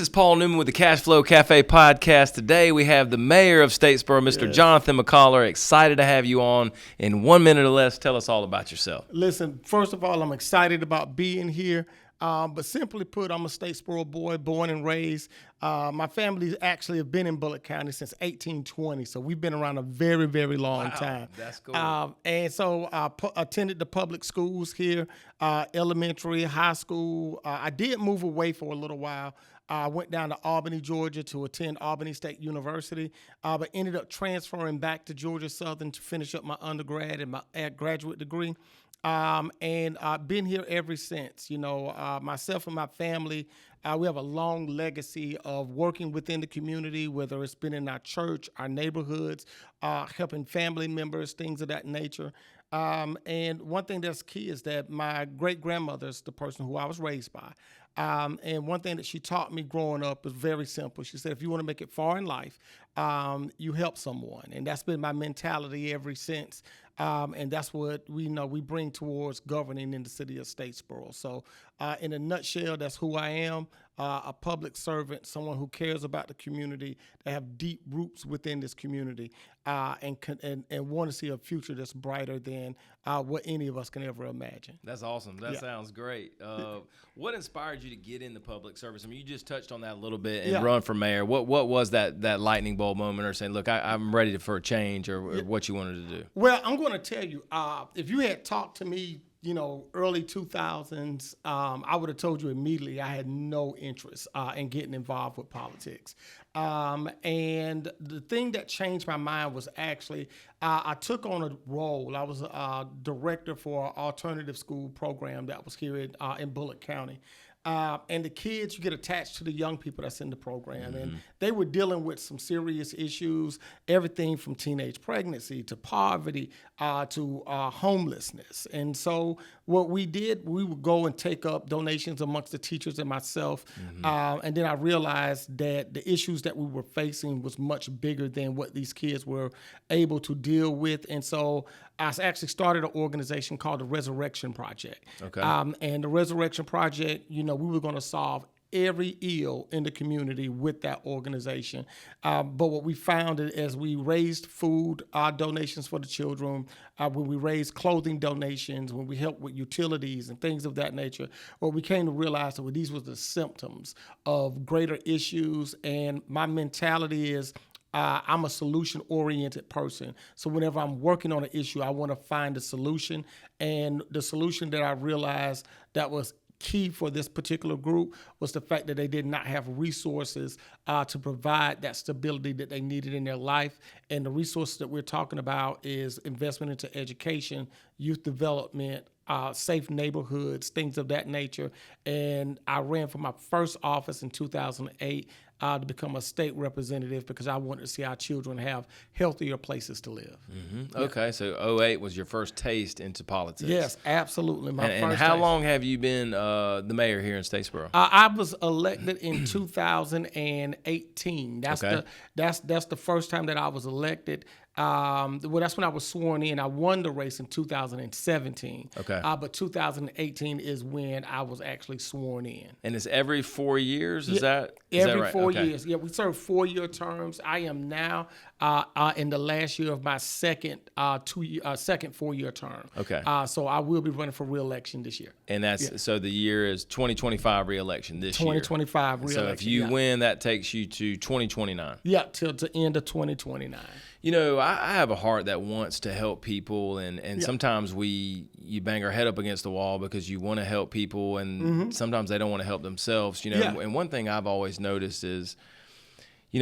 This is Paul Newman with the Cashflow Cafe podcast. Today we have the mayor of Statesboro, Mr. Jonathan McCollar. Excited to have you on. In 1 minute or less, tell us all about yourself. Listen, first of all, I'm excited about being here. But simply put, I'm a Statesboro boy, born and raised. My family actually have been in Bullitt County since 1820, so we've been around a very, very long time. That's cool. And so I attended the public schools here, elementary, high school. I did move away for a little while. I went down to Albany, Georgia to attend Albany State University, but ended up transferring back to Georgia Southern to finish up my undergrad and my graduate degree. And I've been here ever since. You know, myself and my family, we have a long legacy of working within the community, whether it's been in our church, our neighborhoods, helping family members, things of that nature. And one thing that's key is that my great-grandmother is the person who I was raised by. And one thing that she taught me growing up is very simple. She said, if you want to make it far in life, you help someone. And that's been my mentality ever since. And that's what we bring towards governing in the city of Statesboro. So in a nutshell, that's who I am, a public servant, someone who cares about the community, that have deep roots within this community, and want to see a future that's brighter than what any of us can ever imagine. That's awesome. That sounds great. What inspired you to get into public service? I mean, you just touched on that a little bit and run for mayor. What was that lightning bolt moment, or saying, look, I'm ready for a change, or what you wanted to do? Well, I'm going to tell you, if you had talked to me, early 2000s, I would have told you immediately I had no interest in getting involved with politics. And the thing that changed my mind was actually I took on a role. I was a director for an alternative school program that was here in Bullitt County. And the kids, you get attached to the young people that's in the program. And they were dealing with some serious issues, everything from teenage pregnancy to poverty to homelessness. And so what we did, we would go and take up donations amongst the teachers and myself. And then I realized that the issues that we were facing was much bigger than what these kids were able to deal with. And so I actually started an organization called the Resurrection Project. Okay. And the Resurrection Project, we were going to solve every ill in the community with that organization. But what we found is as we raised food donations for the children, when we raised clothing donations, when we helped with utilities and things of that nature, what we came to realize that these were the symptoms of greater issues. And my mentality is, I'm a solution-oriented person. So whenever I'm working on an issue, I want to find a solution. And the solution that I realized that was key for this particular group was the fact that they did not have resources to provide that stability that they needed in their life. And the resources that we're talking about is investment into education, youth development, safe neighborhoods, things of that nature. And I ran for my first office in 2008 to become a state representative because I wanted to see our children have healthier places to live. Okay, so 2008 was your first taste into politics. Yes, absolutely. And how long have you been the mayor here in Statesboro? I was elected in 2018. That's the first time that I was elected. That's when I was sworn in. I won the race in 2017. Okay. But 2018 is when I was actually sworn in. And it's every 4 years? Is that every right? 4 years. Yeah, we serve 4-year terms. I am now in the last year of my second 4-year term. Okay. So I will be running for re-election this year. And that's so the year is 2025 re-election this year. 2025 re-election. So if you win, that takes you to 2029. Yeah, till the end of 2029. I have a heart that wants to help people, and sometimes you bang our head up against the wall because you want to help people, and sometimes they don't want to help themselves. And one thing I've always noticed is,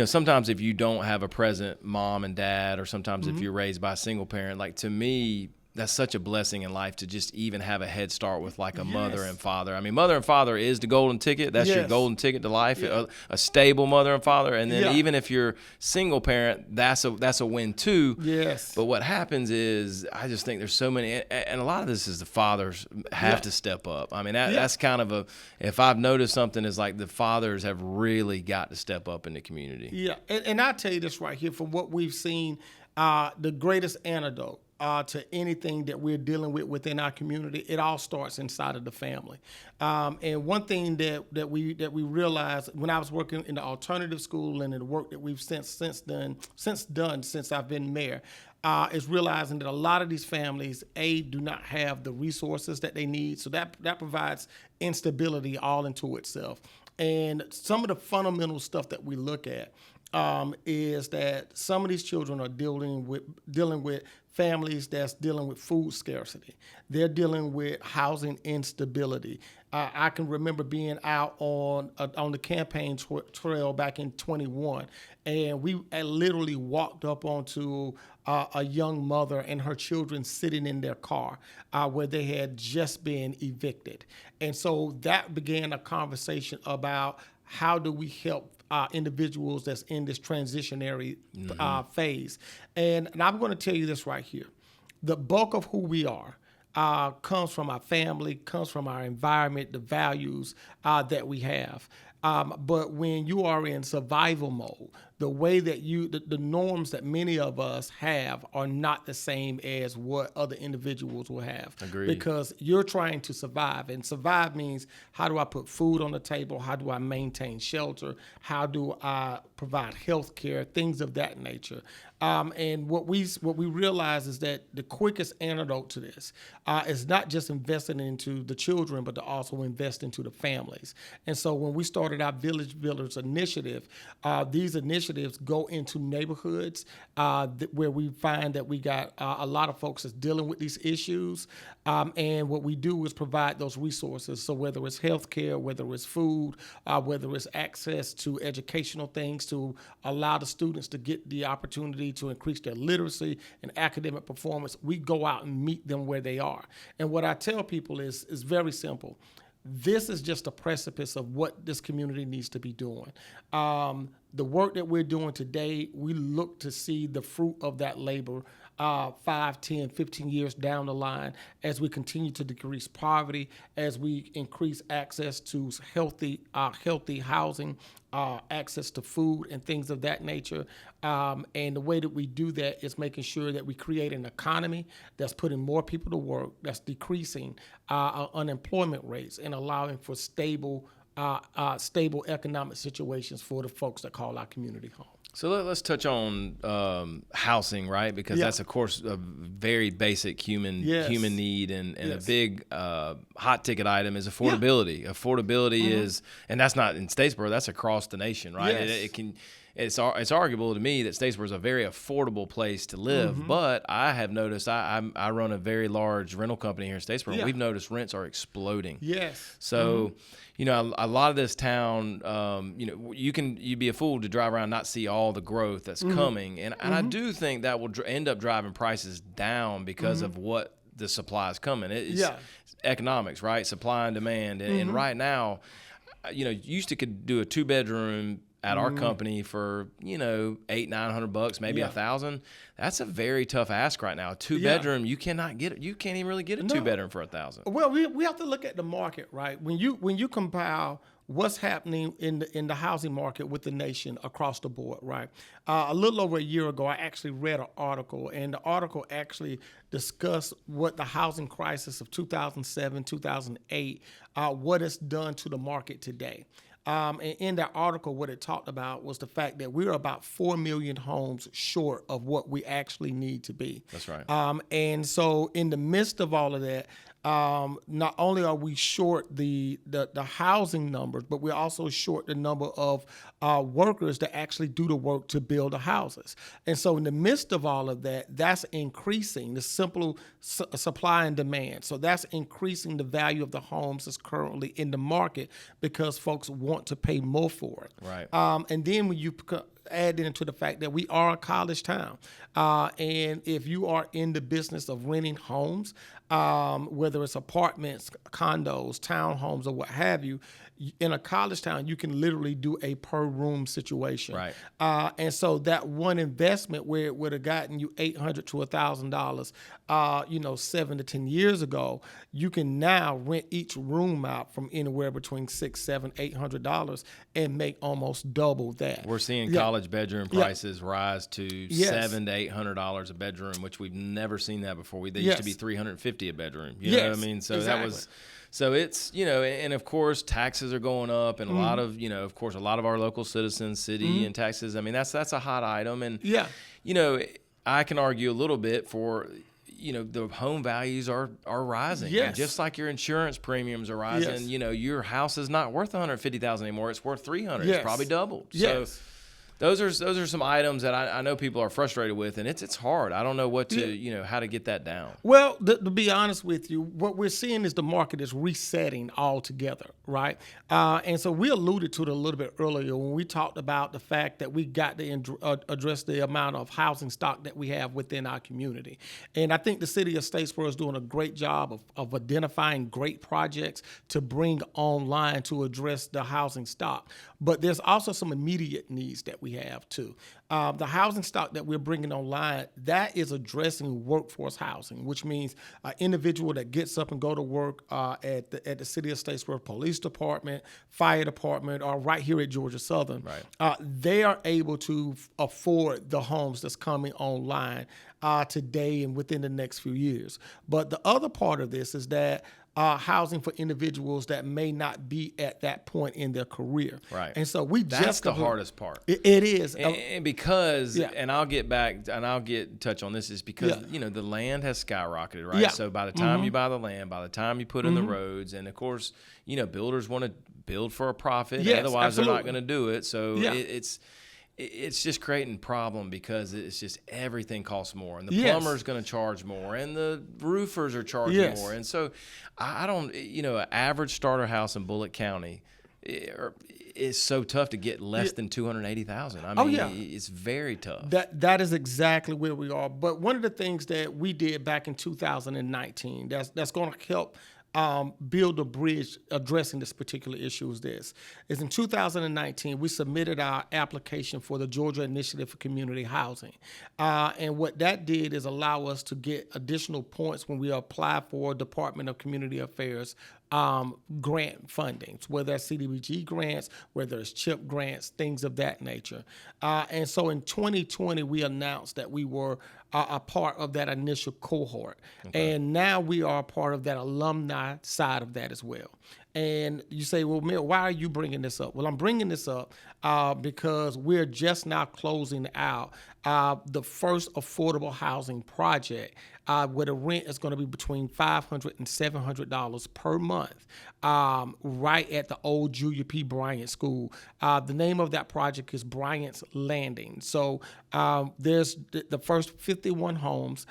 sometimes if you don't have a present mom and dad, or sometimes if you're raised by a single parent, like to me, that's such a blessing in life to just even have a head start with like a mother and father. I mean, mother and father is the golden ticket. That's your golden ticket to life, a stable mother and father. And then even if you're single parent, that's a win too. Yes. But what happens is, I just think there's so many, and a lot of this is the fathers have to step up. I mean, that's kind of if I've noticed something, is like the fathers have really got to step up in the community. Yeah. And I'll tell you this right here, from what we've seen, the greatest antidote to anything that we're dealing with within our community, it all starts inside of the family. And one thing that we realized when I was working in the alternative school and in the work that we've since I've been mayor, is realizing that a lot of these families, do not have the resources that they need. So that provides instability all into itself. And some of the fundamental stuff that we look at is that some of these children are dealing with families that's dealing with food scarcity. They're dealing with housing instability. I can remember being out on the campaign trail back in 21, and we literally walked up onto a young mother and her children sitting in their car where they had just been evicted. And so that began a conversation about how do we help individuals that's in this transitionary phase. And I'm going to tell you this right here. The bulk of who we are comes from our family, comes from our environment, the values that we have. But when you are in survival mode, the way that the norms that many of us have are not the same as what other individuals will have. Agreed. Because you're trying to survive, and survive means how do I put food on the table? How do I maintain shelter? How do I provide health care? Things of that nature. And what we realize is that the quickest antidote to this is not just investing into the children, but to also invest into the families. And so when we started our Village Builders initiative, these initiatives go into neighborhoods where we find that we got a lot of folks that's dealing with these issues. And what we do is provide those resources. So whether it's healthcare, whether it's food, whether it's access to educational things to allow the students to get the opportunity to increase their literacy and academic performance, we go out and meet them where they are. And what I tell people is very simple. This is just a precipice of what this community needs to be doing. The work that we're doing today, we look to see the fruit of that labor 5, 10, 15 years down the line as we continue to decrease poverty, as we increase access to healthy housing, access to food and things of that nature. And the way that we do that is making sure that we create an economy that's putting more people to work, that's decreasing unemployment rates and allowing for stable economic situations for the folks that call our community home. So let's touch on housing, right? Because that's, of course, a very basic human need, and a big hot ticket item is affordability. Yeah. Affordability is, and that's not in Statesboro, that's across the nation, right? Yes. It's arguable to me that Statesboro is a very affordable place to live, but I have noticed, I run a very large rental company here in Statesboro. Yeah. We've noticed rents are exploding. Yes. So, a lot of this town, you'd be a fool to drive around and not see all the growth that's coming. And I do think that will end up driving prices down because of what the supply is coming. It's economics, right? Supply and demand. And right now, you used to could do a 2-bedroom at our company for $800-900, maybe $1,000. That's a very tough ask right now. A 2-bedroom, you cannot get it. You can't even really get a 2-bedroom for $1,000. Well, we have to look at the market, right? When you compile what's happening in the housing market with the nation across the board, right? A little over a year ago, I actually read an article, and the article actually discussed what the housing crisis of 2007, 2008, what it's done to the market today. And in that article, what it talked about was the fact that we're about 4 million homes short of what we actually need to be. That's right. And so in the midst of all of that, not only are we short the housing numbers, but we're also short the number of workers that actually do the work to build the houses. And so in the midst of all of that, that's increasing the simple supply and demand. So that's increasing the value of the homes that's currently in the market because folks want to pay more for it. Right. And then when you add into the fact that we are a college town. And if you are in the business of renting homes, whether it's apartments, condos, townhomes, or what have you, in a college town, you can literally do a per room situation. Right. And so that one investment where it would have gotten you $800 to $1,000, 7 to 10 years ago, you can now rent each room out from anywhere between $600, $700, $800 and make almost double that. We're seeing college bedroom prices rise to $700 to $800 a bedroom, which we've never seen that before. They used to be $350 a bedroom. You know what I mean? So exactly. that was. So it's, and of course taxes are going up, and a lot of, of course, a lot of our local citizens, city and taxes. I mean, that's a hot item. And, I can argue a little bit for, the home values are rising. Yes. And just like your insurance premiums are rising, Yes. Your house is not worth $150,000 anymore. It's worth $300,000. Yes. It's probably doubled. Yes. So those are some items that I know people are frustrated with, and it's hard. I don't know what to, how to get that down. Well, to be honest with you, what we're seeing is the market is resetting altogether, right? And so we alluded to it a little bit earlier when we talked about the fact that we got to address the amount of housing stock that we have within our community. And I think the city of Statesboro is doing a great job of identifying great projects to bring online to address the housing stock. But there's also some immediate needs that we have too. The housing stock that we're bringing online, that is addressing workforce housing, which means an individual that gets up and go to work at the City of Statesboro Police Department, Fire Department, or right here at Georgia Southern, they are able to afford the homes that's coming online today and within the next few years. But the other part of this is that housing for individuals that may not be at that point in their career. Right. And so that's the hardest part. It is. And because, and I'll get back and I'll touch on this, is because, the land has skyrocketed, right? Yeah. So by the time you buy the land, by the time you put in the roads, and of course, builders want to build for a profit. Yes, otherwise absolutely. they're not going to do it. So it's just creating a problem because it's just everything costs more, and the plumber's going to charge more, and the roofers are charging more. And so I don't, an average starter house in Bullitt County is so tough to get less than $280,000. I mean, it's very tough. That is exactly where we are. But one of the things that we did back in 2019 that's going to help build a bridge addressing this particular issue is in 2019, we submitted our application for the Georgia Initiative for Community Housing. And what that did is allow us to get additional points when we apply for Department of Community Affairs grant funding, whether it's CDBG grants, whether it's CHIP grants, things of that nature. And so in 2020, we announced that we were a part of that initial cohort. Okay. And now we are a part of that alumni side of that as well. And you say, well, Mill, why are you bringing this up? Well, I'm bringing this up because we're just now closing out the first affordable housing project where the rent is going to be between $500 and $700 per month, right at the old Julia P. Bryant School. The name of that project is Bryant's Landing. So there's the first 51 homes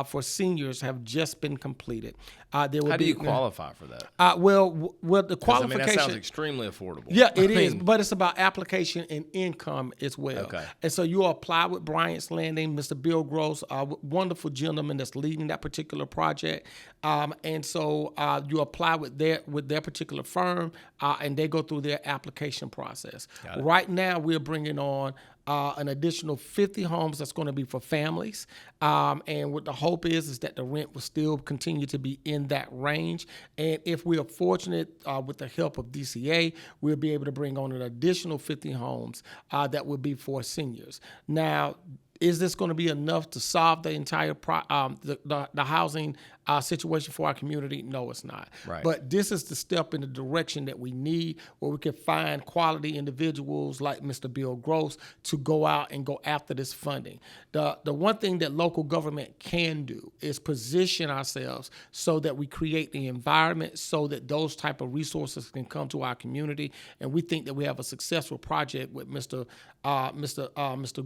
for seniors have just been completed. How do you qualify for that? Well, the qualification. That sounds extremely affordable. Yeah, it is, but it's about application and income as well. Okay. And so you apply with Bryant's Landing, Mr. Bill Gross, a wonderful gentleman that's leading that particular project. And so you apply with their particular firm, and they go through their application process. Right now, we're bringing on an additional 50 homes that's going to be for families. And what the hope is that the rent will still continue to be in that range. And if we are fortunate with the help of DCA, we'll be able to bring on an additional 50 homes that will be for seniors. Now, is this going to be enough to solve the entire the housing situation for our community? No, it's not. Right. But this is the step in the direction that we need, where we can find quality individuals like Mr. Bill Gross to go out and go after this funding. The one thing that local government can do is position ourselves so that we create the environment so that those type of resources can come to our community. And we think that we have a successful project with Mr.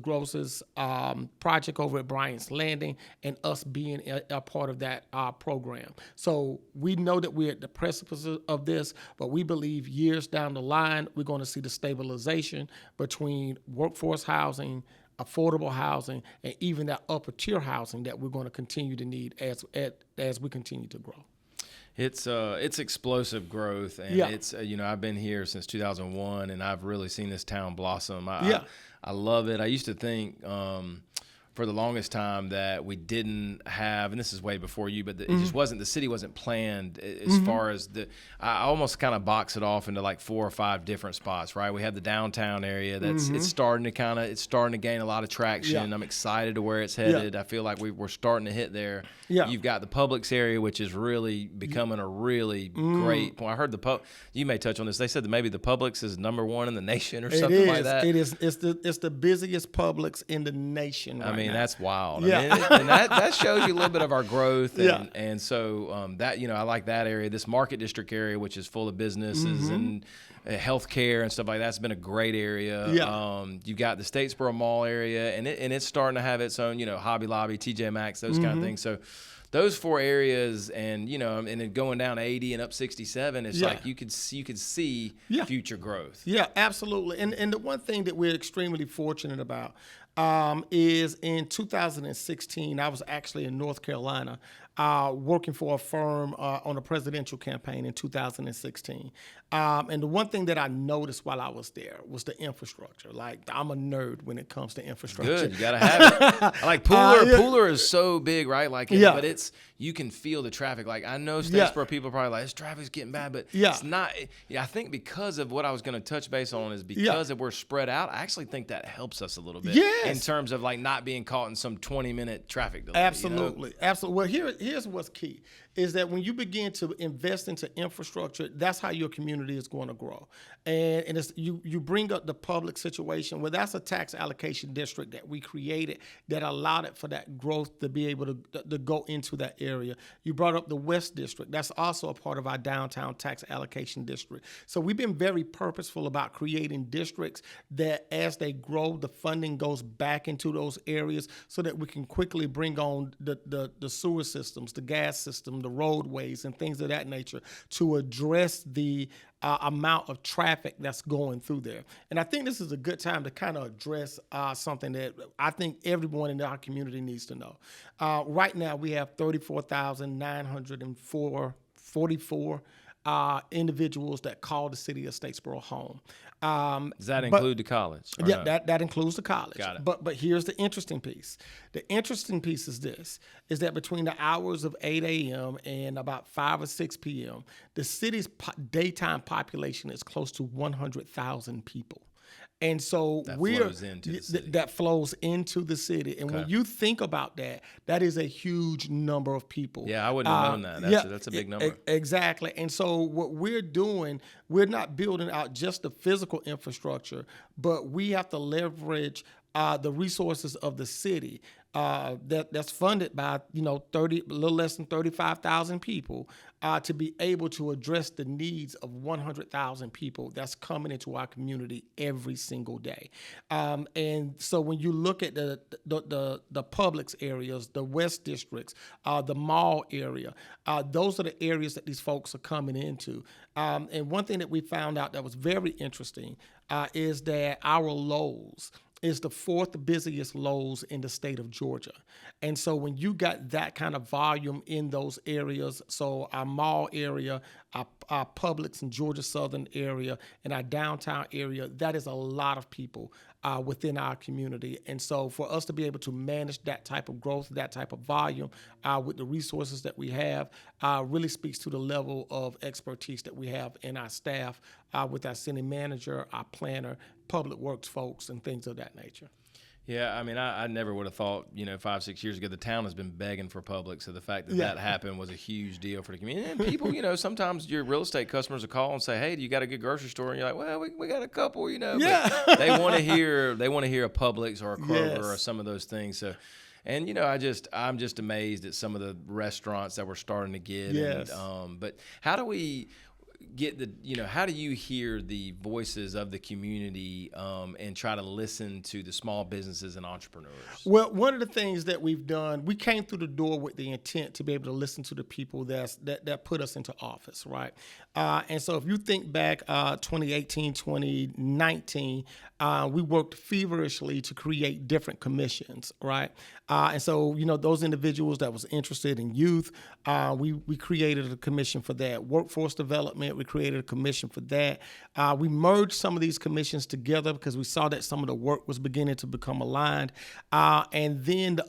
Gross's project over at Bryant's Landing, and us being a part of that program. So we know that we're at the precipice of this, but we believe years down the line, we're going to see the stabilization between workforce housing, affordable housing, and even that upper tier housing that we're going to continue to need as we continue to grow. It's explosive growth, and it's I've been here since 2001, and I've really seen this town blossom. I love it. I used to think for the longest time that we didn't have, and this is way before you, but it just wasn't, the city wasn't planned as far as I almost kind of box it off into like 4 or 5 different spots, right? We have the downtown area that's, it's starting to gain a lot of traction. Yeah. I'm excited to where it's headed. I feel like we're starting to hit there. Yeah. You've got the Publix area, which is really becoming a really great point. I heard you may touch on this. They said that maybe the Publix is #1 in the nation or something like that. It is. It's the busiest Publix in the nation right now. That's wild. Yeah. And that shows you a little bit of our growth. And so that, I like that area. This Market District area, which is full of businesses and healthcare and stuff like that. That's been a great area. Yeah. You've got the Statesboro Mall area, and it's starting to have its own, Hobby Lobby, TJ Maxx, those kind of things. So those 4 areas, and and then going down 80 and up 67, it's like you could see future growth. Yeah, absolutely. And the one thing that we're extremely fortunate about is in 2016, I was actually in North Carolina working for a firm on a presidential campaign in 2016. And the one thing that I noticed while I was there was the infrastructure. Like, I'm a nerd when it comes to infrastructure. Good, you gotta have it. I like Pooler. Pooler is so big, right? Like, but you can feel the traffic. Like, I know Statesboro people are probably like, this traffic's getting bad, but it's not. I think because of what I was going to touch base on is because of we're spread out. I actually think that helps us a little bit in terms of like not being caught in some 20-minute traffic delay. Absolutely, absolutely. Well, here's what's key is that when you begin to invest into infrastructure, that's how your community is going to grow. And it's, you bring up the public situation. Well, that's a tax allocation district that we created that allowed it for that growth to be able to go into that area. You brought up the West District. That's also a part of our downtown tax allocation district. So we've been very purposeful about creating districts that as they grow, the funding goes back into those areas so that we can quickly bring on the sewer systems, the gas system, the roadways, and things of that nature to address the amount of traffic that's going through there. And I think this is a good time to kind of address something that I think everyone in our community needs to know. Right now, we have 34,944 individuals that call the city of Statesboro home. Does that include the college? Yeah, no? that includes the college. Got it. But here's the interesting piece. The interesting piece is is that between the hours of 8 a.m. and about 5 or 6 p.m., the city's daytime population is close to 100,000 people. And so that flows into the city. And when you think about that, that is a huge number of people. Yeah, I wouldn't have known that. That's a big number. Exactly. And so what we're doing, we're not building out just the physical infrastructure, but we have to leverage the resources of the city that's funded by a little less than 35,000 people to be able to address the needs of 100,000 people that's coming into our community every single day. And so when you look at the Publix areas, the West Districts, the mall area, those are the areas that these folks are coming into. And one thing that we found out that was very interesting is that our Lowe's is the 4th busiest Lowe's in the state of Georgia. And so when you got that kind of volume in those areas, so our mall area, our Publix and Georgia Southern area, and our downtown area, that is a lot of people within our community. And so for us to be able to manage that type of growth, that type of volume with the resources that we have really speaks to the level of expertise that we have in our staff with our city manager, our planner, public works folks, and things of that nature. Yeah, I mean, I never would have thought, 5, 6 years ago, the town has been begging for Publix. So the fact that happened was a huge deal for the community. And people, sometimes your real estate customers will call and say, hey, do you got a good grocery store? And you're like, well, we got a couple, But they want to hear a Publix or a Kroger or some of those things. So, and, I'm just amazed at some of the restaurants that we're starting to get. Yes. And, but how do we... get how do you hear the voices of the community and try to listen to the small businesses and entrepreneurs? Well, one of the things that we've done, we came through the door with the intent to be able to listen to the people that put us into office, right? And so if you think back 2018, 2019, we worked feverishly to create different commissions, right? And so, those individuals that was interested in youth, we created a commission for that. Workforce development, we created a commission for that. We merged some of these commissions together because we saw that some of the work was beginning to become aligned. And then the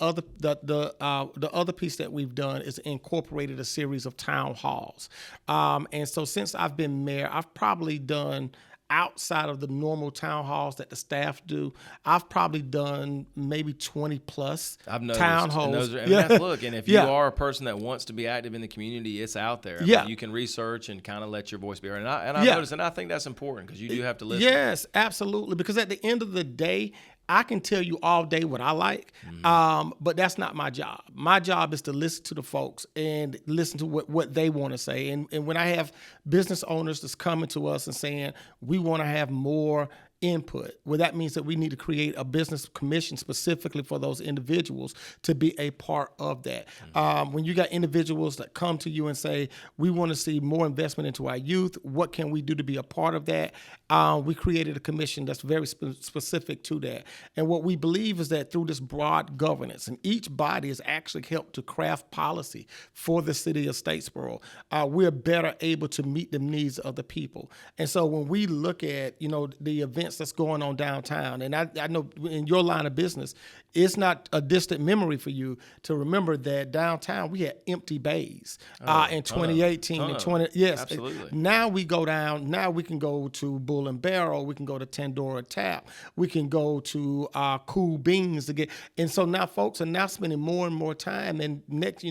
other piece that we've done is incorporated a series of town halls. And so since I've been mayor, I've probably done, outside of the normal town halls that the staff do, I've probably done maybe 20 plus town halls. And if you are a person that wants to be active in the community, it's out there. You can research and kind of let your voice be heard. And I've noticed, and I think that's important because you do have to listen. Yes, absolutely. Because at the end of the day, I can tell you all day what I like, but that's not my job. My job is to listen to the folks and listen to what they want to say. And when I have business owners that's coming to us and saying, we want to have more input, well, that means that we need to create a business commission specifically for those individuals to be a part of that. When you got individuals that come to you and say, we want to see more investment into our youth, what can we do to be a part of that? We created a commission that's very specific to that. And what we believe is that through this broad governance, and each body has actually helped to craft policy for the city of Statesboro, we're better able to meet the needs of the people. And so when we look at, the events that's going on downtown, and I know in your line of business, it's not a distant memory for you to remember that downtown we had empty bays in 2018 and 20. Yes, absolutely. Now we go down. Now we can go to Bull and Barrel. We can go to Tandora Tap. We can go to Cool Beans again. And so now folks are now spending more and more time. And next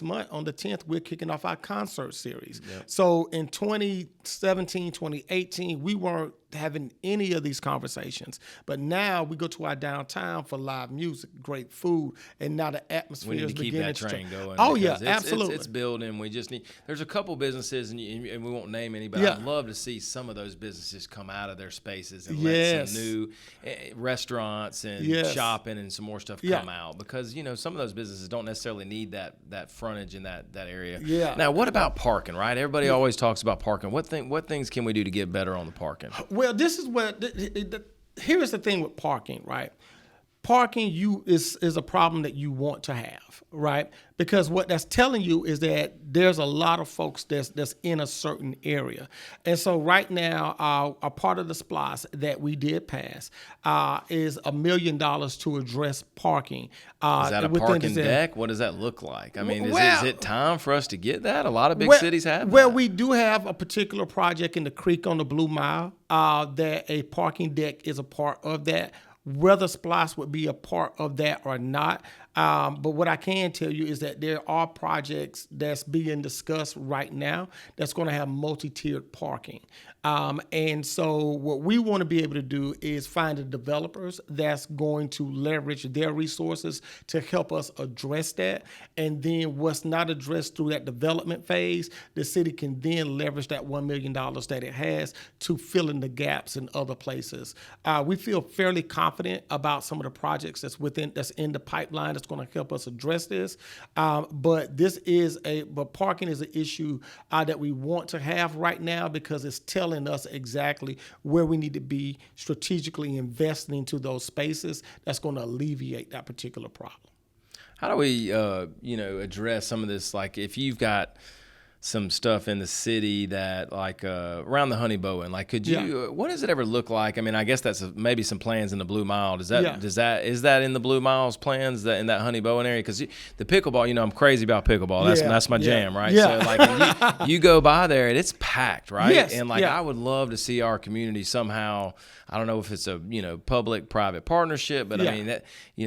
month on the 10th, we're kicking off our concert series. Yep. So in 2017, 2018, we weren't having any of these conversations, but now we go to our downtown for live music, great food, and now the atmosphere is beginning to train going. Oh yeah, absolutely. It's building. We just need. There's a couple businesses, and we won't name any, but I'd love to see some of those businesses come out of their spaces and let some new restaurants and shopping and some more stuff come out, because some of those businesses don't necessarily need that frontage in that area. Yeah. Now, what about parking? Right? Everybody always talks about parking. What things can we do to get better on the parking? Well, this is what here's the thing with parking, right? Parking is a problem that you want to have, right? Because what that's telling you is that there's a lot of folks that's in a certain area. And so right now, a part of the SPLOST that we did pass is $1 million to address parking. Is that a parking deck? What does that look like? I mean, is it time for us to get that? A lot of big cities have that. Well, we do have a particular project in the creek on the Blue Mile that a parking deck is a part of that. Whether SPLOST would be a part of that or not. But what I can tell you is that there are projects that's being discussed right now that's going to have multi-tiered parking. And so what we want to be able to do is find the developers that's going to leverage their resources to help us address that. And then what's not addressed through that development phase, the city can then leverage that $1 million that it has to fill in the gaps in other places. We feel fairly confident about some of the projects that's in the pipeline that's going to help us address this. But parking is an issue that we want to have right now because it's telling us exactly where we need to be strategically investing into those spaces that's going to alleviate that particular problem. How do we, address some of this? Like if you've got some stuff in the city that around the Honey Bowen, what does it ever look like? I mean, I guess that's maybe some plans in the Blue Mile. Is that in the Blue Mile's plans in that Honey Bowen area? Because the pickleball, I'm crazy about pickleball. That's my jam, right? Yeah. So you go by there and it's packed, right? Yes. And I would love to see our community somehow. I don't know if it's a public-private partnership, but I mean that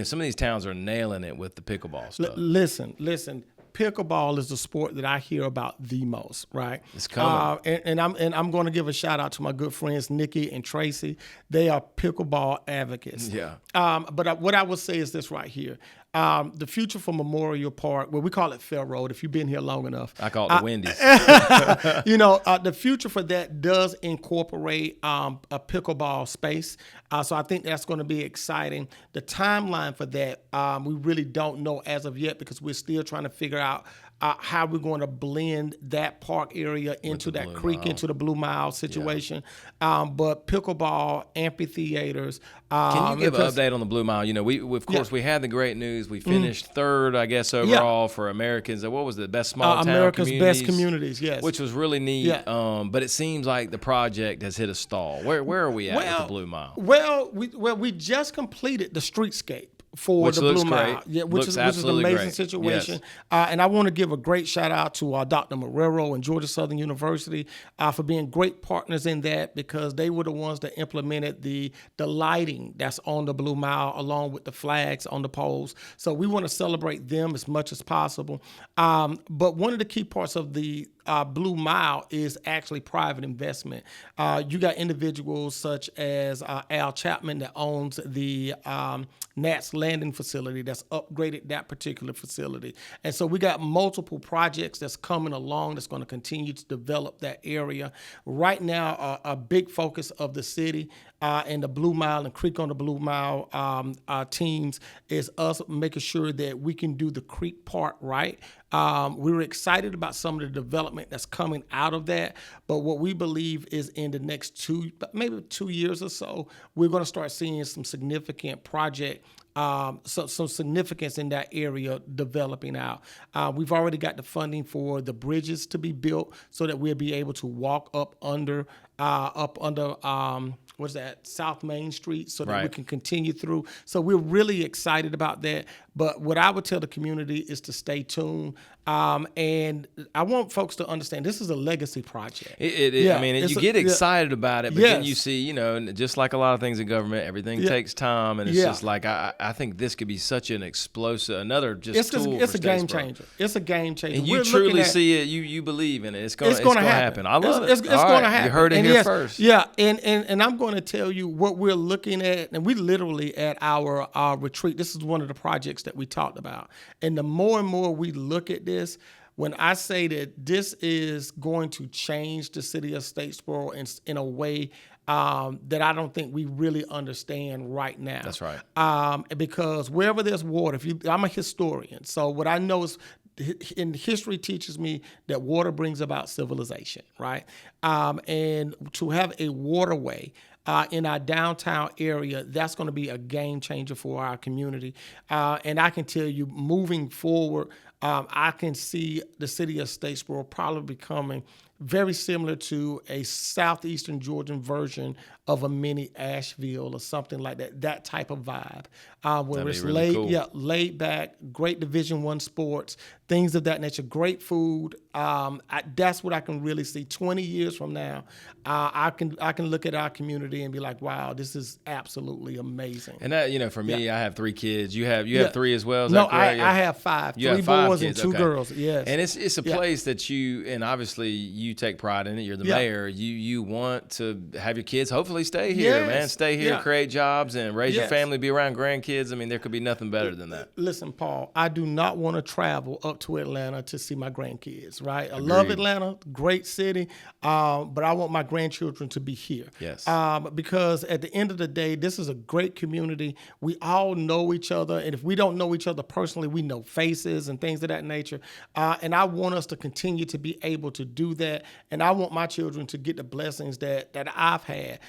some of these towns are nailing it with the pickleball stuff. Listen. Pickleball is the sport that I hear about the most, right? It's coming. And I'm going to give a shout out to my good friends Nikki and Tracy. They are pickleball advocates. Yeah. But what I would say is this right here. the future for Memorial Park, well, we call it Fair Road if you've been here long enough. I call it the Wendy's. The future for that does incorporate a pickleball space. So I think that's going to be exciting. The timeline for that, we really don't know as of yet because we're still trying to figure out how we're going to blend that park area into that creek, into the Blue Mile situation. But pickleball, amphitheaters. Can you give an update on the Blue Mile? We had the great news. We finished third, I guess, overall for Americans. What was the best small town America's communities? Best Communities, yes. Which was really neat. Yeah. But it seems like the project has hit a stall. Where are we at with the Blue Mile? Well, we just completed the streetscape for the Blue Mile, which is an amazing situation. Yes. And I want to give a great shout out to Dr. Marrero and Georgia Southern University for being great partners in that because they were the ones that implemented the lighting that's on the Blue Mile along with the flags on the poles. So we want to celebrate them as much as possible. But one of the key parts of the Blue Mile is actually private investment. You got individuals such as Al Chapman that owns the Nats Landing facility that's upgraded that particular facility. And so we got multiple projects that's coming along that's going to continue to develop that area. Right now, a big focus of the city and the Blue Mile and Creek on the Blue Mile teams is us making sure that we can do the creek part right. We were excited about some of the development that's coming out of that, but what we believe is in the next maybe 2 years or so, we're going to start seeing some significant project, some significance in that area developing out. We've already got the funding for the bridges to be built so that we'll be able to walk up under South Main Street so that we can continue through. So we're really excited about that. But what I would tell the community is to stay tuned. And I want folks to understand this is a legacy project. I mean, you get excited about it, but then you see, just like a lot of things in government, everything takes time. And it's just like, I think this could be such an explosive, another just tool It's for a game changer. It's a game changer. And you truly see it. You believe in it. It's going to happen. I love it. It's going to happen. You heard it here first. Yeah. And I'm going to tell you what we're looking at. And we literally at our retreat, this is one of the projects that we talked about. And the more and more we look at this, when I say that this is going to change the city of Statesboro in a way that I don't think we really understand right now. That's right. Because wherever there's water, I'm a historian, so what I know is history teaches me that water brings about civilization, right? And to have a waterway in our downtown area, that's going to be a game changer for our community. And I can tell you, moving forward, I can see the city of Statesboro probably becoming very similar to a southeastern Georgian version of a mini Asheville or something like that type of vibe, where it's really laid back, great Division I sports, things of that nature, great food. That's what I can really see. 20 years from now, I can look at our community and be like, wow, this is absolutely amazing. And that, for me, I have 3 kids. You have 3 as well. Is no, that correct? I have 5. You 3 have 5 boys kids. and 2 girls. Yes. And it's a place that and obviously you take pride in it. You're the mayor. You want to have your kids hopefully stay here, man. Stay here, create jobs, and raise your family, be around grandkids. I mean, there could be nothing better than that. Listen, Paul, I do not want to travel up to Atlanta to see my grandkids, right? I love Atlanta, great city, but I want my grandchildren to be here. Yes. Because at the end of the day, this is a great community. We all know each other, and if we don't know each other personally, we know faces and things of that nature. And I want us to continue to be able to do that, and I want my children to get the blessings that I've had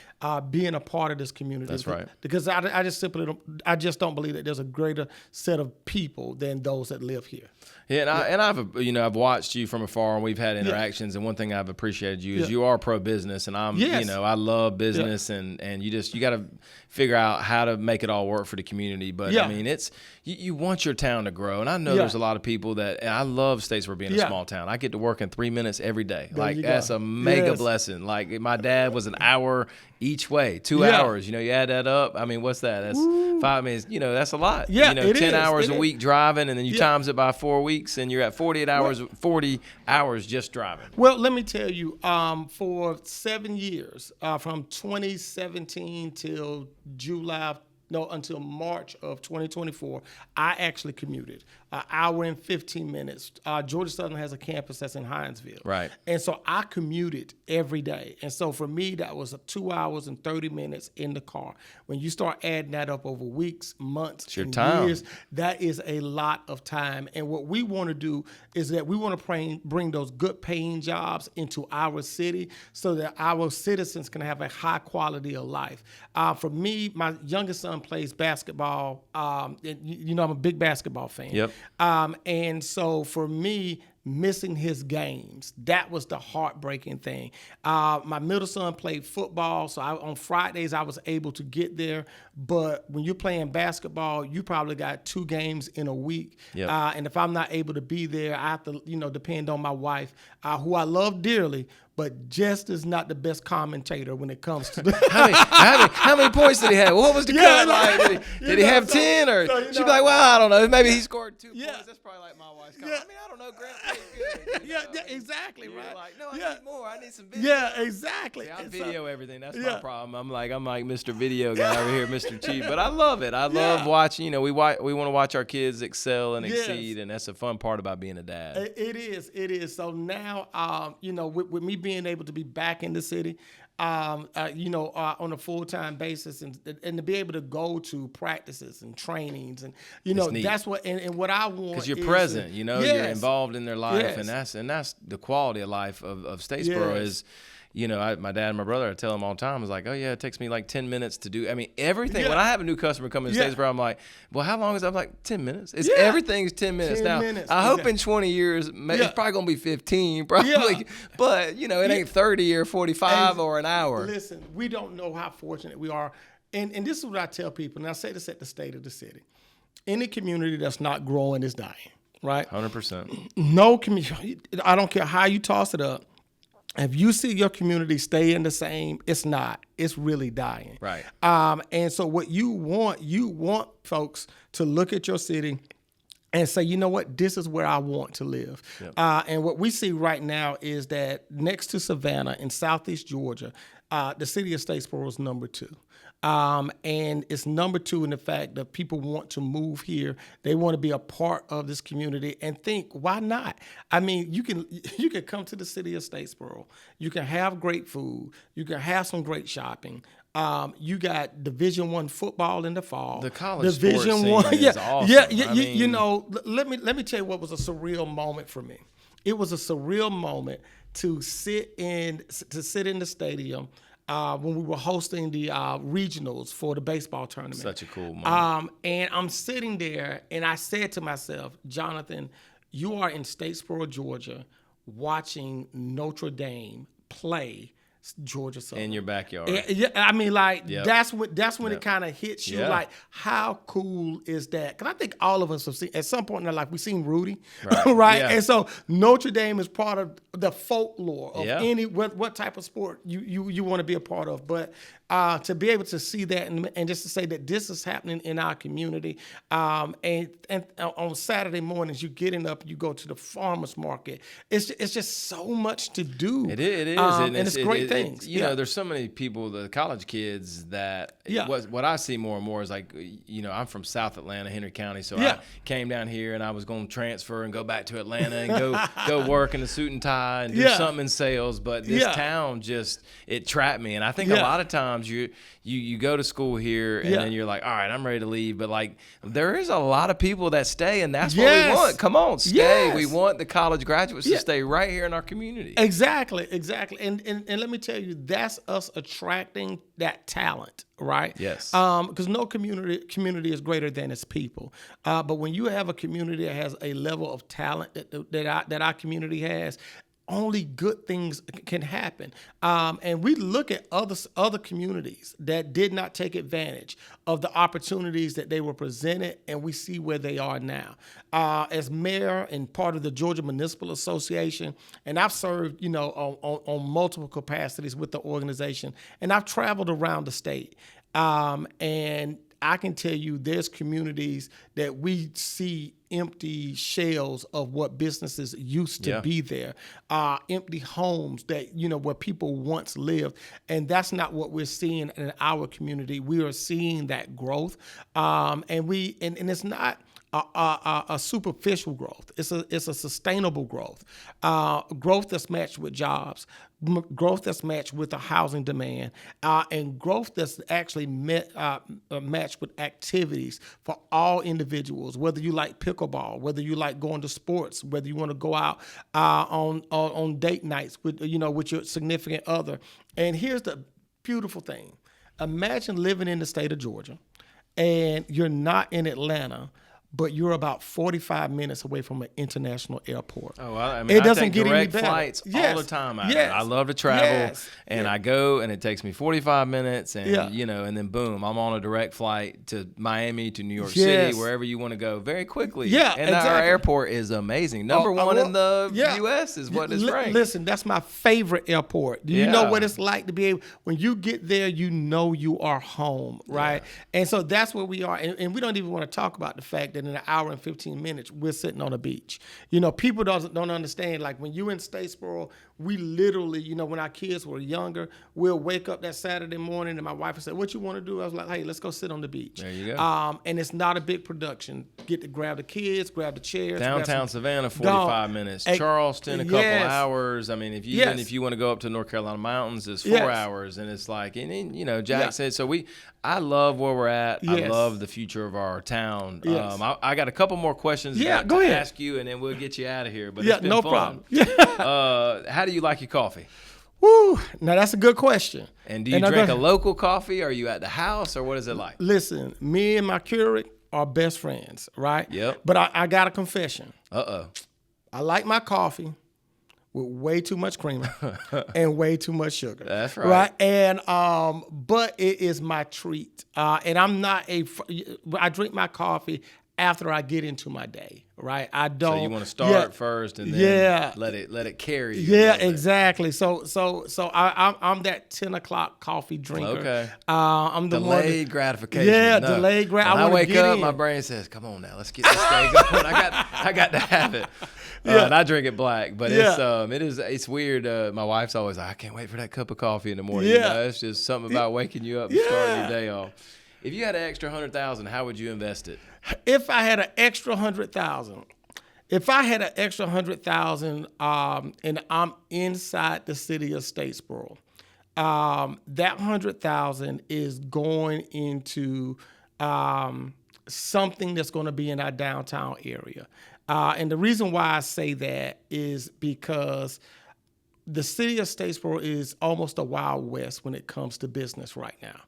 being a part of this community. That's right. Because I just don't believe that there's a greater set of people than those that live here. Yeah, and I've watched you from afar, and we've had interactions. And one thing I've appreciated you is you are pro business, and I love business, and you got to figure out how to make it all work for the community. But I mean, it's you want your town to grow, and I know there's a lot of people and I love Statesboro being a small town. I get to work in 3 minutes every day. That's a mega blessing. Like my dad was an hour each way, 2 hours. You add that up. I mean, what's that? That's 5 minutes. That's a lot. Yeah, 10 hours a week driving, and then you times it by 4 weeks, and you're at 40 hours just driving. Well, let me tell you, for 7 years, from 2017 till July until March of 2024, I actually commuted an hour and 15 minutes. Georgia Southern has a campus that's in Hinesville. Right. And so I commuted every day. And so for me, that was 2 hours and 30 minutes in the car. When you start adding that up over weeks, months, and years, that is a lot of time. And what we want to do is that we want to bring those good paying jobs into our city so that our citizens can have a high quality of life. For me, my youngest son plays basketball. I'm a big basketball fan. Yep. And so for me, missing his games, that was the heartbreaking thing. My middle son played football, so on Fridays I was able to get there. But when you're playing basketball, you probably got 2 games in a week. Yep. And if I'm not able to be there, I have to, depend on my wife, who I love dearly, but just is not the best commentator when it comes to how many points did he have? What was the cut like? Did he have 10? Or she'd be like, well, I don't know. Maybe he scored 2 points. That's probably like my wife's comment. I mean, I don't know. Grant played good. Exactly, right. Like, no, I need more. I need some video. Yeah, exactly. See, I video everything. That's my problem. I'm like Mr. Video Guy over here, Mr. Cheap. But I love it. I love watching. We want to watch our kids excel and exceed, and that's a fun part about being a dad. It is. So now, with me being able to be back in the city, on a full-time basis, and to be able to go to practices and trainings, and that's what and what I want. Because you're present, you're involved in their life, and that's the quality of life of Statesboro is. My dad and my brother, I tell them all the time, I was like, oh, yeah, it takes me like 10 minutes to do. I mean, everything. Yeah. When I have a new customer come to Statesboro, I'm like, well, how long is that? I'm like, 10 minutes. Everything's 10 minutes. 10 now, minutes. I hope in 20 years, it's probably going to be 15, probably. Yeah. But, it ain't 30 or 45 or an hour. Listen, we don't know how fortunate we are. And this is what I tell people, and I say this at the state of the city. Any community that's not growing is dying, right? 100%. No community, I don't care how you toss it up. If you see your community staying the same, it's not. It's really dying. Right. And so what you want folks to look at your city and say, you know what, this is where I want to live. Yep. And what we see right now is that next to Savannah in Southeast Georgia, the city of Statesboro is number 2. And it's number 2 in the fact that people want to move here. They want to be a part of this community and think, why not? I mean, you can come to the city of Statesboro. You can have great food. You can have some great shopping. You got Division I football in the fall. The college Division sports scene is awesome. Let me tell you what was a surreal moment for me. It was a surreal moment to sit in the stadium when we were hosting the regionals for the baseball tournament. Such a cool moment. And I'm sitting there, and I said to myself, Jonathan, you are in Statesboro, Georgia, watching Notre Dame play Georgia Southern. In your backyard. I mean, that's when it kind of hits you. Like, how cool is that? Because I think all of us have seen, at some point in our life, we've seen Rudy, right? Yeah. And so Notre Dame is part of the folklore of any what type of sport you want to be a part of. But to be able to see that and just to say that this is happening in our community, and on Saturday mornings you getting up, you go to the farmers market. It's just so much to do. It is, and it's great things. There's so many people, the college kids that what I see more and more is like, I'm from South Atlanta, Henry County, so I came down here and I was going to transfer and go back to Atlanta and go work in a suit and tie and do something in sales. But this town it trapped me, and I think a lot of times you go to school here and then you're like, all right, I'm ready to leave. But like, there is a lot of people that stay, and that's what we want. Come on, stay. Yes. We want the college graduates to stay right here in our community. Exactly. And let me tell you, that's us attracting that talent, right? Yes. Because no community is greater than its people. But when you have a community that has a level of talent that our community has, only good things can happen. And we look at other communities that did not take advantage of the opportunities that they were presented, and we see where they are now. As mayor and part of the Georgia Municipal Association, and I've served, on multiple capacities with the organization, and I've traveled around the state. And I can tell you there's communities that we see empty shells of what businesses used to be there, empty homes that, where people once lived. And that's not what we're seeing in our community. We are seeing that growth. And it's not a superficial growth. It's a sustainable growth, growth that's matched with jobs, growth that's matched with a housing demand, and growth that's actually matched with activities for all individuals. Whether you like pickleball, whether you like going to sports, whether you want to go out on date nights with your significant other. And here's the beautiful thing: imagine living in the state of Georgia, and you're not in Atlanta, but you're about 45 minutes away from an international airport. Oh, I mean, I take direct flights all the time. I love to travel, and I go, and it takes me 45 minutes, and and then boom, I'm on a direct flight to Miami, to New York City, wherever you want to go, very quickly. Yeah, and our airport is amazing. Number one in the U.S. is what it's ranked. Listen, that's my favorite airport. Do you know what it's like to be able, when you get there, you are home, right? Yeah. And so that's where we are, and we don't even want to talk about the fact that in an hour and 15 minutes, we're sitting on a beach. People don't understand, like when you in Statesboro, we literally, when our kids were younger, we'll wake up that Saturday morning and my wife would say, what you want to do? I was like, hey, let's go sit on the beach. There you go. And it's not a big production. Get to grab the kids, grab the chairs. Downtown Savannah, 45 minutes. Charleston, a couple hours. I mean, if you want to go up to North Carolina mountains, it's 4 hours. And it's like, Jack said, so I love where we're at. I love the future of our town. Yes. I got a couple more questions to ask you, and then we'll get you out of here. But it's been no fun. problem. How do you like your coffee? Woo! Now that's a good question. And do you drink a local coffee? Are you at the house, or what is it like? Listen, me and my Keurig are best friends, right? Yep. But I got a confession. Uh-oh. I like my coffee with way too much creamer and way too much sugar. That's right. Right? And but it is my treat. And I'm not I drink my coffee after I get into my day, right? I don't. So you want to start first and then let it carry you. Yeah, exactly. So I'm that 10 o'clock coffee drinker. Okay. I'm the delayed gratification. Yeah, delayed gratification. When I wake up, my brain says, "Come on now, let's get this day going." I got to have it. And I drink it black, but it's weird. My wife's always like, "I can't wait for that cup of coffee in the morning." Yeah. It's just something about waking you up and starting your day off. If you had an extra $100,000, how would you invest it? If I had an extra $100,000, and I'm inside the city of Statesboro, that $100,000 is going into something that's going to be in our downtown area. And the reason why I say that is because the city of Statesboro is almost a Wild West when it comes to business right now.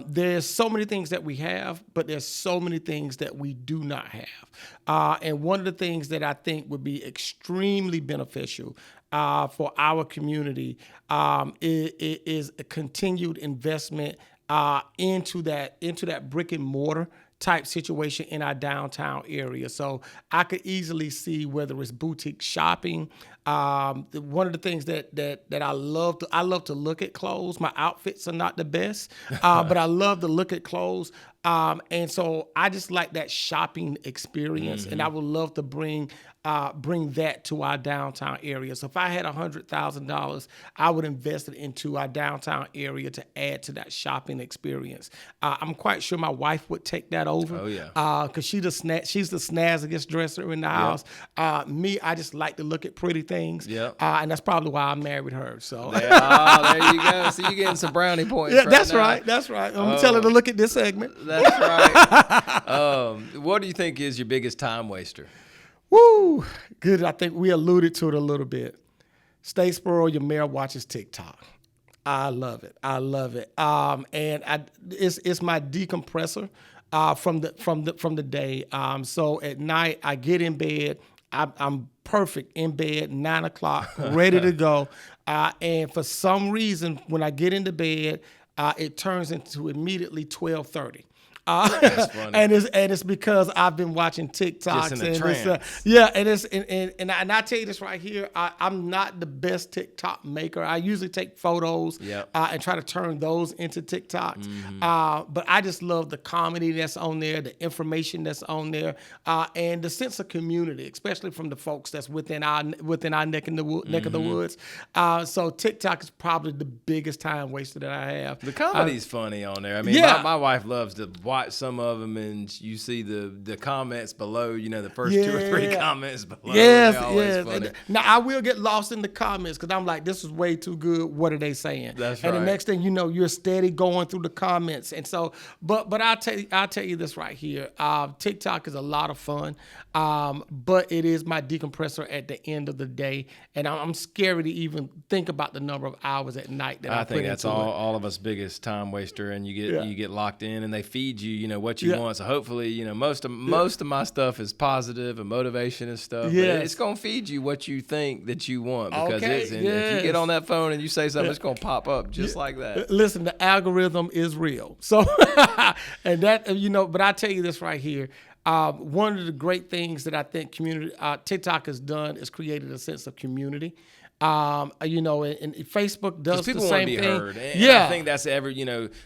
There's so many things that we have, but there's so many things that we do not have. And one of the things that I think would be extremely beneficial for our community is a continued investment into that brick and mortar type situation in our downtown area. So I could easily see whether it's boutique shopping. One of the things that I love to look at clothes. My outfits are not the best, but I love to look at clothes. And so I just like that shopping experience, and I would love to bring that to our downtown area. So if I had $100,000, I would invest it into our downtown area to add to that shopping experience. I'm quite sure my wife would take that over. Oh yeah. Because she's the snazziest dresser in the house. Me, I just like to look at pretty things. Yeah. And that's probably why I married her. So. There you go. So you're getting some brownie points. Yeah, that's right. That's right. I'm gonna tell her to look at this segment. That's right. What do you think is your biggest time waster? Woo! Good. I think we alluded to it a little bit. Statesboro, your mayor watches TikTok. I love it. And it's my decompressor from the day. So at night I get in bed. I'm perfect in bed, 9 o'clock, ready to go. And for some reason, when I get into bed, it turns into immediately 12:30. That's funny. and it's because I've been watching TikToks. Just in a trance. And I tell you this right here, I'm not the best TikTok maker. I usually take photos and try to turn those into TikToks. But I just love the comedy that's on there, the information that's on there, and the sense of community, especially from the folks that's within our neck of the woods. So TikTok is probably the biggest time waster that I have. The comedy's funny on there. I mean, my wife loves to watch some of them, and you see the comments below, you know, the first 2 or 3 comments below. Yes. Funny. Now, I will get lost in the comments because I'm like, this is way too good. What are they saying? That's right. And the right. next thing you know, you're steady going through the comments. And so, but I'll tell you this right here. TikTok is a lot of fun, but it is my decompressor at the end of the day. And I'm scary to even think about the number of hours at night that I put into it. I think that's all of us biggest time waster, and you get locked in, and they feed you know, what you want. So hopefully, you know, most of my stuff is positive and motivation and stuff. Yes. But it's gonna feed you what you think that you want, because if you get on that phone and you say something, it's gonna pop up just like that. Listen, the algorithm is real. So, and that, you know, but I tell you this right here. One of the great things that I think TikTok has done is created a sense of community. You know, and Facebook does the same thing. People want to be heard. And I think that's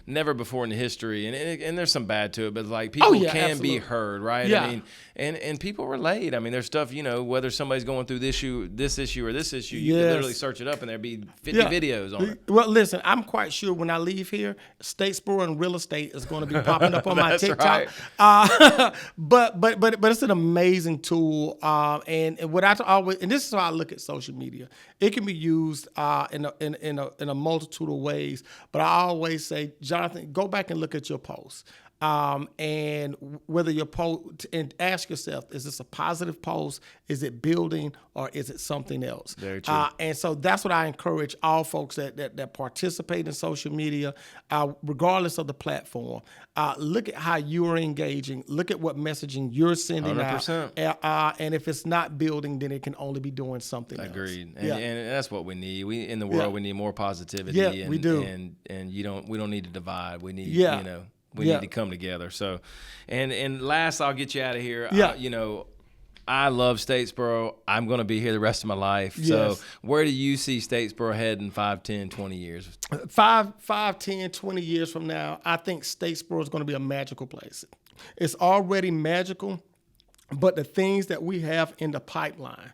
never before in the history. And there's some bad to it, but like people can absolutely be heard, right? Yeah. I mean, and people relate. I mean, there's stuff, you know, whether somebody's going through this issue, or this issue, you can literally search it up and there'd be 50 videos on it. Well, listen, I'm quite sure when I leave here, Statesboro and real estate is going to be popping up on my TikTok. Right. But it's an amazing tool. And what I always, and this is how I look at social media. It can be used in a multitude of ways, but I always say, Jonathan, go back and look at your posts. And whether your post, and ask yourself, is this a positive post? Is it building, or is it something else? Very true. And so that's what I encourage all folks that participate in social media, regardless of the platform. Look at how you are engaging. Look at what messaging you're sending 100%. out. And if it's not building, then it can only be doing something else. Agreed. And that's what we need. We in the world we need more positivity. Yeah, we do. And we don't need to divide. We need we need to come together. So, and last, I'll get you out of here. Yeah. You know, I love Statesboro. I'm going to be here the rest of my life. Yes. So where do you see Statesboro heading 5, 10, 20 years? 5, 10, 20 years from now, I think Statesboro is going to be a magical place. It's already magical, but the things that we have in the pipeline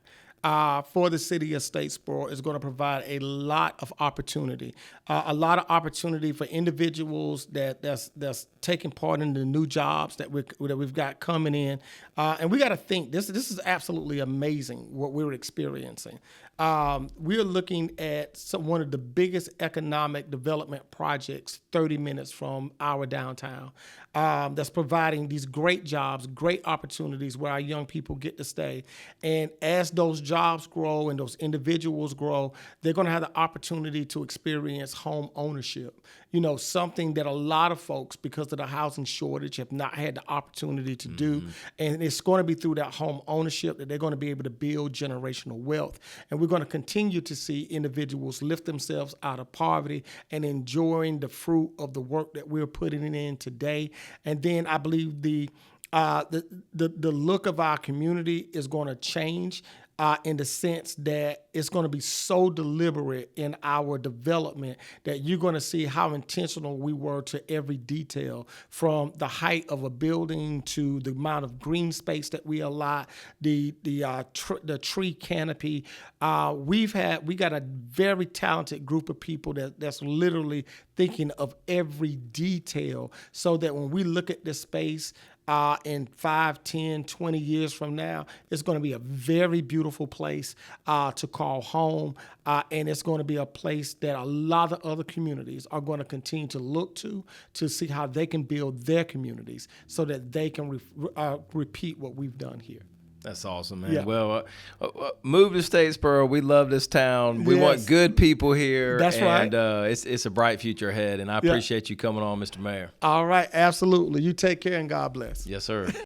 for the city of Statesboro is going to provide a lot of opportunity for individuals that's taking part in the new jobs that we've got coming in, and we got to think this is absolutely amazing what we're experiencing. We're looking at one of the biggest economic development projects 30 minutes from our downtown, that's providing these great jobs, great opportunities where our young people get to stay. And as those jobs grow and those individuals grow, they're going to have the opportunity to experience home ownership. You know, something that a lot of folks, because of the housing shortage, have not had the opportunity to do. And it's going to be through that home ownership that they're going to be able to build generational wealth. And we're going to continue to see individuals lift themselves out of poverty and enjoying the fruit of the work that we're putting in today. And then I believe the look of our community is going to change in the sense that it's going to be so deliberate in our development that you're going to see how intentional we were to every detail, from the height of a building to the amount of green space that we allot, the tree canopy. We got a very talented group of people that's literally thinking of every detail, so that when we look at this space, in 5, 10, 20 years from now, it's going to be a very beautiful place to call home. And it's going to be a place that a lot of other communities are going to continue to look to see how they can build their communities so that they can repeat what we've done here. That's awesome, man. Yeah. Well, move to Statesboro. We love this town. We want good people here. That's right. And it's a bright future ahead. And I appreciate you coming on, Mr. Mayor. All right. Absolutely. You take care and God bless. Yes, sir.